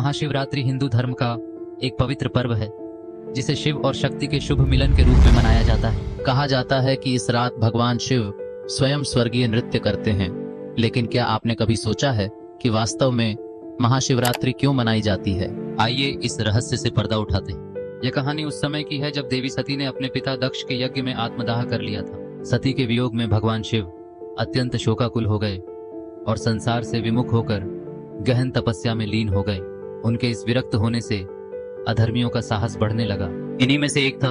महाशिवरात्रि हिंदू धर्म का एक पवित्र पर्व है जिसे शिव और शक्ति के शुभ मिलन के रूप में मनाया जाता है। कहा जाता है कि इस रात भगवान शिव स्वयं स्वर्गीय नृत्य करते हैं। लेकिन क्या आपने कभी सोचा है कि वास्तव में महाशिवरात्रि क्यों मनाई जाती है? आइए इस रहस्य से पर्दा उठाते हैं। यह कहानी उस समय की है जब देवी सती ने अपने पिता दक्ष के यज्ञ में आत्मदाह कर लिया था। सती के वियोग में भगवान शिव अत्यंत शोकाकुल हो गए और संसार से विमुख होकर गहन तपस्या में लीन हो गए। उनके इस विरक्त होने से अधर्मियों का साहस बढ़ने लगा। इन्हीं में से एक था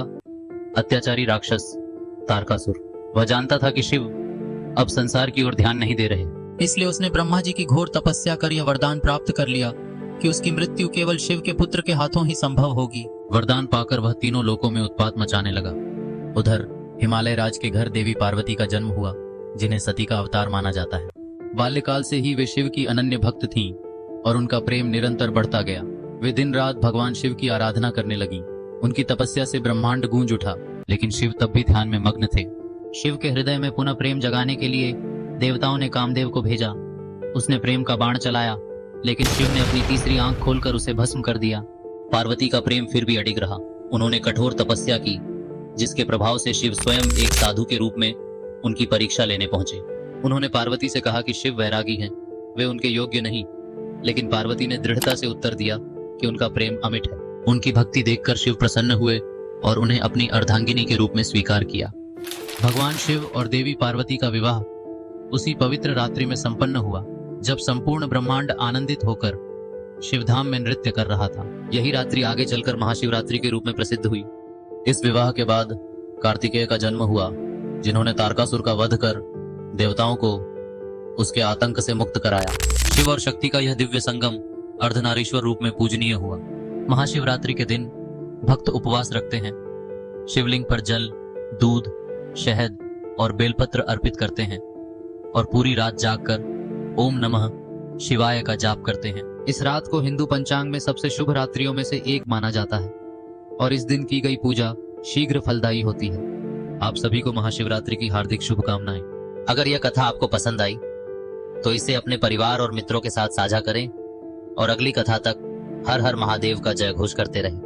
अत्याचारी राक्षस तारकासुर। वह जानता था कि शिव अब संसार की ओर ध्यान नहीं दे रहे, इसलिए उसने ब्रह्मा जी की घोर तपस्या कर यह वरदान प्राप्त कर लिया कि उसकी मृत्यु केवल शिव के पुत्र के हाथों ही संभव होगी। वरदान पाकर वह तीनों लोकों में उत्पात मचाने लगा। उधर हिमालय राज के घर देवी पार्वती का जन्म हुआ, जिन्हें सती का अवतार माना जाता है। बाल्यकाल से ही वे शिव की अनन्य भक्त थीं और उनका प्रेम निरंतर बढ़ता गया। वे दिन रात भगवान शिव की आराधना करने लगीं। उनकी तपस्या से ब्रह्मांड गूंज उठा, लेकिन शिव तब भी ध्यान में मग्न थे। शिव के हृदय में पुनः प्रेम जगाने के लिए देवताओं ने कामदेव को भेजा। उसने प्रेम का बाण चलाया, लेकिन शिव ने अपनी तीसरी आंख खोलकर उसे भस्म कर दिया। पार्वती का प्रेम फिर भी अडिग रहा। उन्होंने कठोर तपस्या की, जिसके प्रभाव से शिव स्वयं एक साधु के रूप में उनकी परीक्षा लेने पहुंचे। उन्होंने पार्वती से कहा कि शिव वैरागी हैं, वे उनके योग्य नहीं। लेकिन पार्वती ने दृढ़ता से उत्तर दिया कि उनका प्रेम अमिट है। उनकी भक्ति देखकर शिव प्रसन्न हुए और उन्हें अपनी अर्धांगिनी के रूप में स्वीकार किया। भगवान शिव और देवी पार्वती का विवाह उसी पवित्र रात्रि में संपन्न हुआ, जब संपूर्ण ब्रह्मांड आनंदित होकर शिवधाम में नृत्य कर रहा था। यही रात्रि आगे चलकर महाशिवरात्रि के रूप में प्रसिद्ध हुई। इस विवाह के बाद कार्तिकेय का जन्म हुआ, जिन्होंने तारकासुर का वध कर देवताओं को उसके आतंक से मुक्त कराया। शिव और शक्ति का यह दिव्य संगम अर्धनारीश्वर रूप में पूजनीय हुआ। महाशिवरात्रि के दिन भक्त उपवास रखते हैं, शिवलिंग पर जल, दूध, शहद और बेलपत्र अर्पित करते हैं और पूरी रात जागकर ओम नमः शिवाय का जाप करते हैं। इस रात को हिंदू पंचांग में सबसे शुभ रात्रियों में से एक माना जाता है और इस दिन की गई पूजा शीघ्र फलदायी होती है। आप सभी को महाशिवरात्रि की हार्दिक शुभकामनाएं। अगर यह कथा आपको पसंद आई तो इसे अपने परिवार और मित्रों के साथ साझा करें और अगली कथा तक हर हर महादेव का जय घोष करते रहें।